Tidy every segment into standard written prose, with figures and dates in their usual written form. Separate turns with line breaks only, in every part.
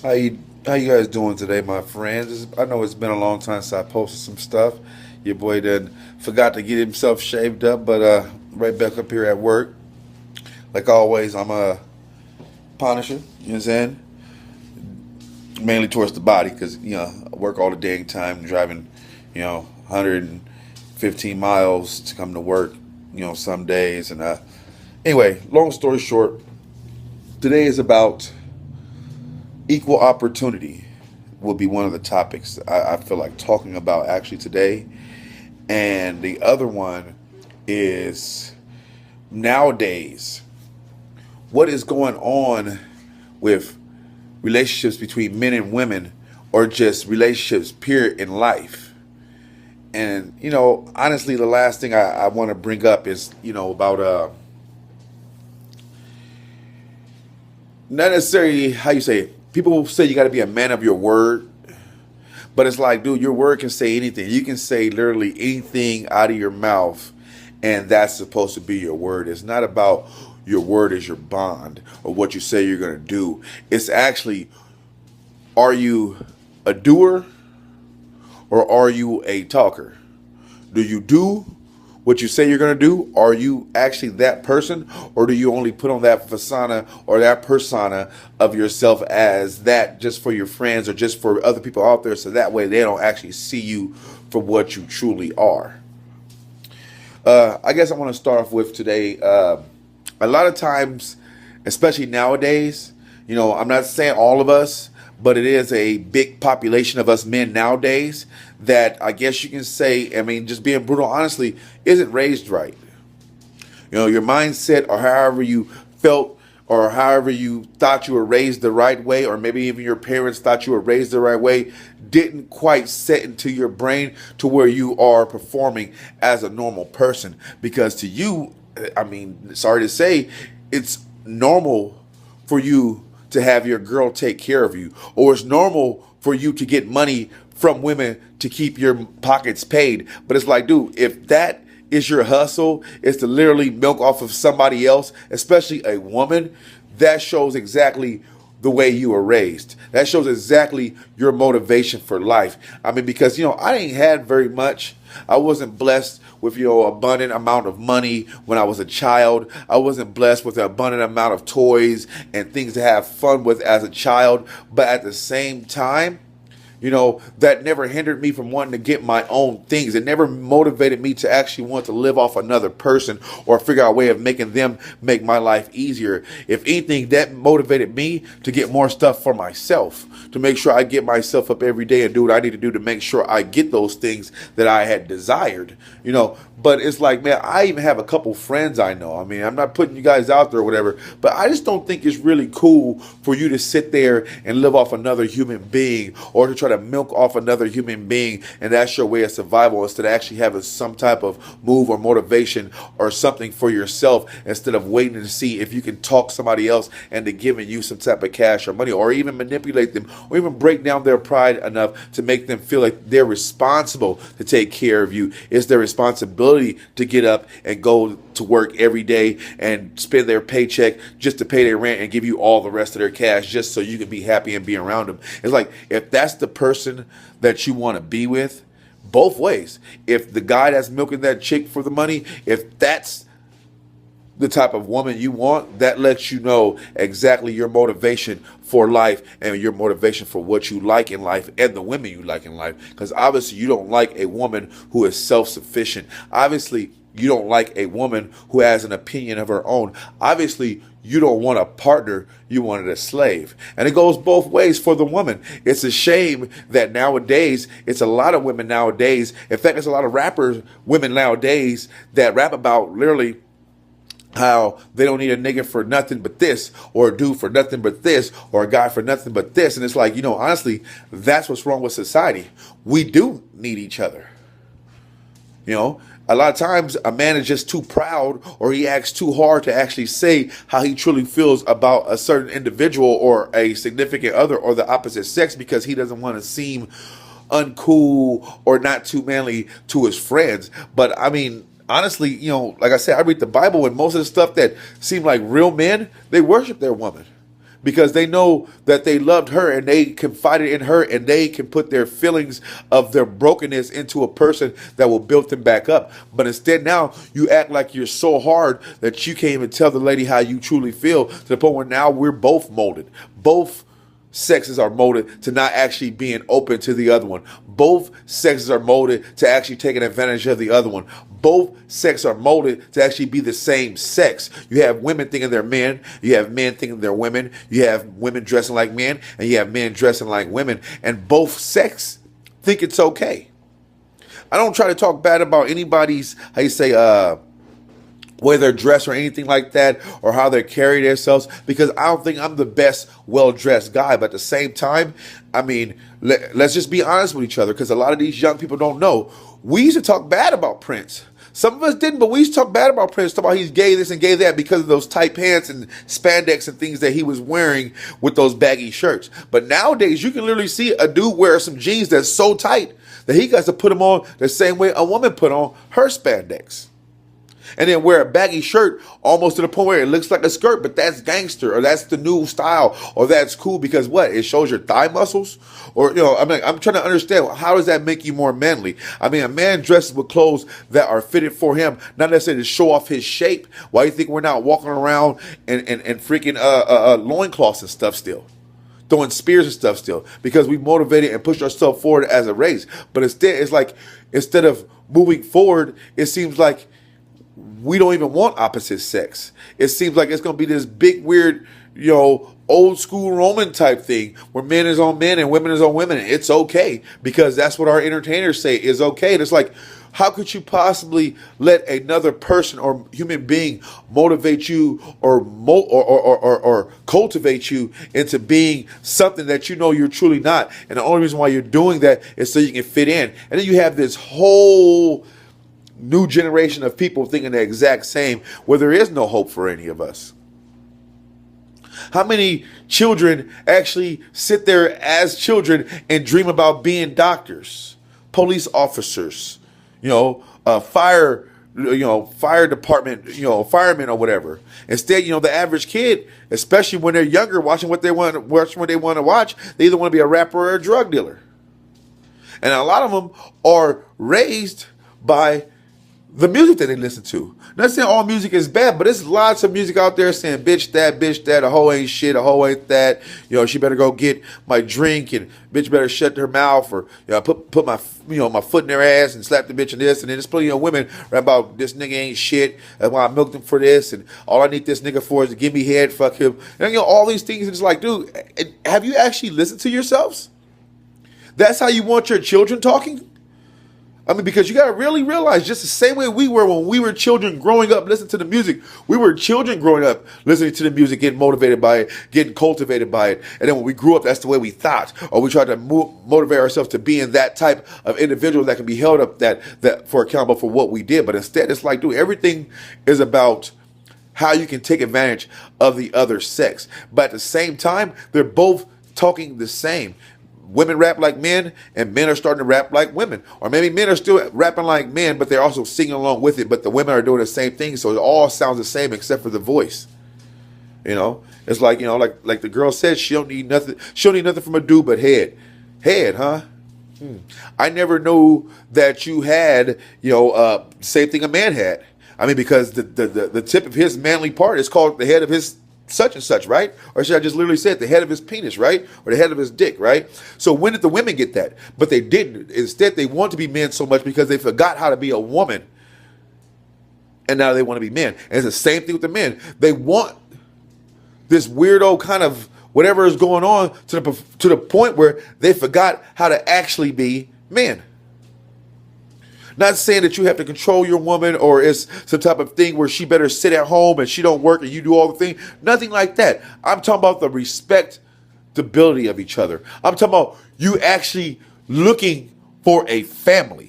How you guys doing today, my friends? I know it's been a long time since I posted some stuff. Your boy done forgot to get himself shaved up, but right back up here at work. Like always, I'm a punisher. You know what I'm saying? Mainly towards the body, because I work all the dang time driving, 115 miles to come to work. Some days and anyway. Long story short, today is about equal opportunity. Will be one of the topics I feel like talking about actually today. And the other one is nowadays, what is going on with relationships between men and women or just relationships period in life. And, honestly, the last thing I want to bring up is, about not necessarily how you say it. People say you got to be a man of your word. But it's like, dude, your word can say anything. You can say literally anything out of your mouth, and that's supposed to be your word. It's not about your word as your bond or what you say you're going to do. It's actually, are you a doer or are you a talker? Do you do what you say you're going to do? Are you actually that person, or do you only put on that persona or that persona of yourself as that just for your friends or just for other people out there, so that way they don't actually see you for what you truly are? I guess I want to start off with today. A lot of times, especially nowadays, I'm not saying all of us, but it is a big population of us men nowadays that I guess you can say, I mean, just being brutal, honestly, isn't raised right. Your mindset or however you felt or however you thought you were raised the right way, or maybe even your parents thought you were raised the right way, didn't quite set into your brain to where you are performing as a normal person. Because to you, I mean, sorry to say, it's normal for you to have your girl take care of you, or it's normal for you to get money from women to keep your pockets paid. But it's like, dude, if that is your hustle, is to literally milk off of somebody else, especially a woman, that shows exactly the way you were raised. That shows exactly your motivation for life. I mean, because, I ain't had very much. I wasn't blessed with, abundant amount of money when I was a child. I wasn't blessed with an abundant amount of toys and things to have fun with as a child. But at the same time, that never hindered me from wanting to get my own things. It never motivated me to actually want to live off another person or figure out a way of making them make my life easier. If anything, that motivated me to get more stuff for myself, to make sure I get myself up every day and do what I need to do to make sure I get those things that I had desired. But it's like, man, I even have a couple friends I know. I mean, I'm not putting you guys out there or whatever, but I just don't think it's really cool for you to sit there and live off another human being, or to try to milk off another human being, and that's your way of survival, instead of actually having some type of move or motivation or something for yourself, instead of waiting to see if you can talk somebody else into giving you some type of cash or money, or even manipulate them, or even break down their pride enough to make them feel like they're responsible to take care of you. It's their responsibility to get up and go to work every day and spend their paycheck just to pay their rent and give you all the rest of their cash just so you can be happy and be around them. It's like, if that's the person that you want to be with, both ways. If the guy that's milking that chick for the money, if that's the type of woman you want, that lets you know exactly your motivation for life and your motivation for what you like in life and the women you like in life. Because obviously you don't like a woman who is self-sufficient. Obviously you don't like a woman who has an opinion of her own. Obviously you don't want a partner, you wanted a slave. And it goes both ways for the woman. It's a shame that nowadays, it's a lot of women nowadays. In fact, it's a lot of rappers, women nowadays, that rap about literally how they don't need a nigga for nothing but this, or a dude for nothing but this, or a guy for nothing but this. And it's like, honestly, that's what's wrong with society. We do need each other. A lot of times a man is just too proud, or he acts too hard to actually say how he truly feels about a certain individual or a significant other or the opposite sex, because he doesn't want to seem uncool or not too manly to his friends. But I mean, honestly, like I said, I read the Bible, and most of the stuff that seem like real men, they worship their woman. because they know that they loved her and they confided in her and they can put their feelings of their brokenness into a person that will build them back up. But instead now you act like you're so hard that you can't even tell the lady how you truly feel, to the point where now we're both molded. Both sexes are molded to not actually being open to the other one. Both sexes are molded to actually taking advantage of the other one. Both sexes are molded to actually be the same sex. You have women thinking they're men. You have men thinking they're women. You have women dressing like men, and you have men dressing like women. And both sex think it's okay. I don't try to talk bad about anybody's, how you say, way they're dressed or anything like that, or how they carry themselves, because I don't think I'm the best well-dressed guy. But at the same time, I mean, let's just be honest with each other, because a lot of these young people don't know. We used to talk bad about Prince. Some of us didn't, but we used to talk bad about Prince, talk about he's gay this and gay that because of those tight pants and spandex and things that he was wearing with those baggy shirts. But nowadays, you can literally see a dude wear some jeans that's so tight that he got to put them on the same way a woman put on her spandex. And then wear a baggy shirt almost to the point where it looks like a skirt, but that's gangster, or that's the new style, or that's cool because what? It shows your thigh muscles? Or, you know, I'm trying to understand, how does that make you more manly? I mean, a man dresses with clothes that are fitted for him, not necessarily to show off his shape. Why do you think we're not walking around and freaking loincloths and stuff still? Throwing spears and stuff still? Because we motivated and pushed ourselves forward as a race. But instead, it's like, instead of moving forward, it seems like we don't even want opposite sex. It seems like it's going to be this big, weird, you know, old school Roman type thing where men is on men and women is on women. And it's okay because that's what our entertainers say is okay. And it's like, how could you possibly let another person or human being motivate you or cultivate you into being something that you know you're truly not? And the only reason why you're doing that is so you can fit in. And then you have this whole new generation of people thinking the exact same, where there is no hope for any of us. How many children actually sit there as children and dream about being doctors, police officers, fire department, firemen or whatever? Instead, the average kid, especially when they're younger, watching what they want to watch, they either want to be a rapper or a drug dealer. And a lot of them are raised by the music that they listen to. Not saying all music is bad, but there's lots of music out there saying bitch that, a hoe ain't shit, a hoe ain't that, she better go get my drink, and bitch better shut her mouth, or put my my foot in their ass and slap the bitch in this. And then there's plenty of women rap about this nigga ain't shit, that's why I milked him for this, and all I need this nigga for is to give me head, fuck him. And all these things. And it's like, dude, have you actually listened to yourselves? That's how you want your children talking? I mean, because you got to really realize, just the same way we were when we were children growing up listening to the music, we were children growing up listening to the music, getting motivated by it, getting cultivated by it. And then when we grew up, that's the way we thought, or we tried to motivate ourselves to being that type of individual that can be held up that for accountable for what we did. But instead, it's like, dude, everything is about how you can take advantage of the other sex. But at the same time, they're both talking the same. Women rap like men, and men are starting to rap like women. Or maybe men are still rapping like men, but they're also singing along with it. But the women are doing the same thing, so it all sounds the same except for the voice. It's like, like the girl said, she don't need nothing. She don't need nothing from a dude but head. Head, huh? I never knew that you had, same thing a man had. I mean, because the tip of his manly part is called the head of his such and such, right? Or should I just literally say it, the head of his penis, right? Or the head of his dick, right? So when did the women get that? But they didn't. Instead, they want to be men so much because they forgot how to be a woman. And now they want to be men. And it's the same thing with the men. They want this weirdo kind of whatever is going on to the point where they forgot how to actually be men. Not saying that you have to control your woman, or it's some type of thing where she better sit at home and she don't work and you do all the things. Nothing like that. I'm talking about the respectability of each other. I'm talking about you actually looking for a family.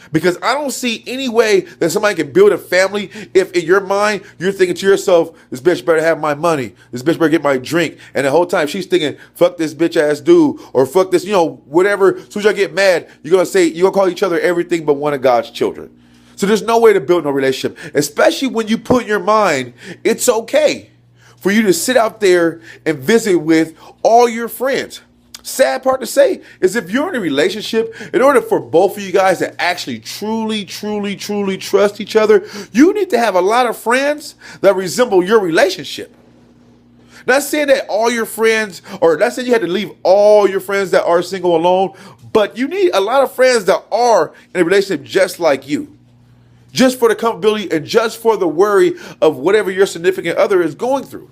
Because I don't see any way that somebody can build a family if in your mind you're thinking to yourself, this bitch better have my money, this bitch better get my drink, and the whole time she's thinking, fuck this bitch ass dude, or fuck this, whatever. As soon as y'all get mad, you're gonna call each other everything but one of God's children. So there's no way to build no relationship, especially when you put in your mind it's okay for you to sit out there and visit with all your friends. Sad part to say is if you're in a relationship, in order for both of you guys to actually truly trust each other, you need to have a lot of friends that resemble your relationship. Not saying that all your friends, or not saying you had to leave all your friends that are single alone, but you need a lot of friends that are in a relationship just like you. Just for the comfortability and just for the worry of whatever your significant other is going through.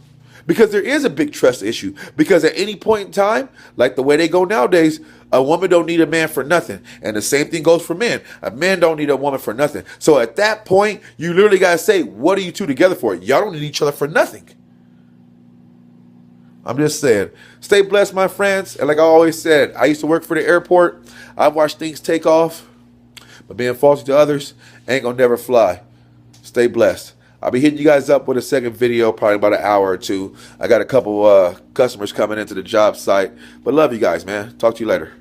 Because there is a big trust issue. Because at any point in time, like the way they go nowadays, a woman don't need a man for nothing. And the same thing goes for men. A man don't need a woman for nothing. So at that point, you literally got to say, what are you two together for? Y'all don't need each other for nothing. I'm just saying, stay blessed, my friends. And like I always said, I used to work for the airport. I've watched things take off. But being false to others ain't going to never fly. Stay blessed. I'll be hitting you guys up with a second video, probably about an hour or two. I got a couple customers coming into the job site. But love you guys, man. Talk to you later.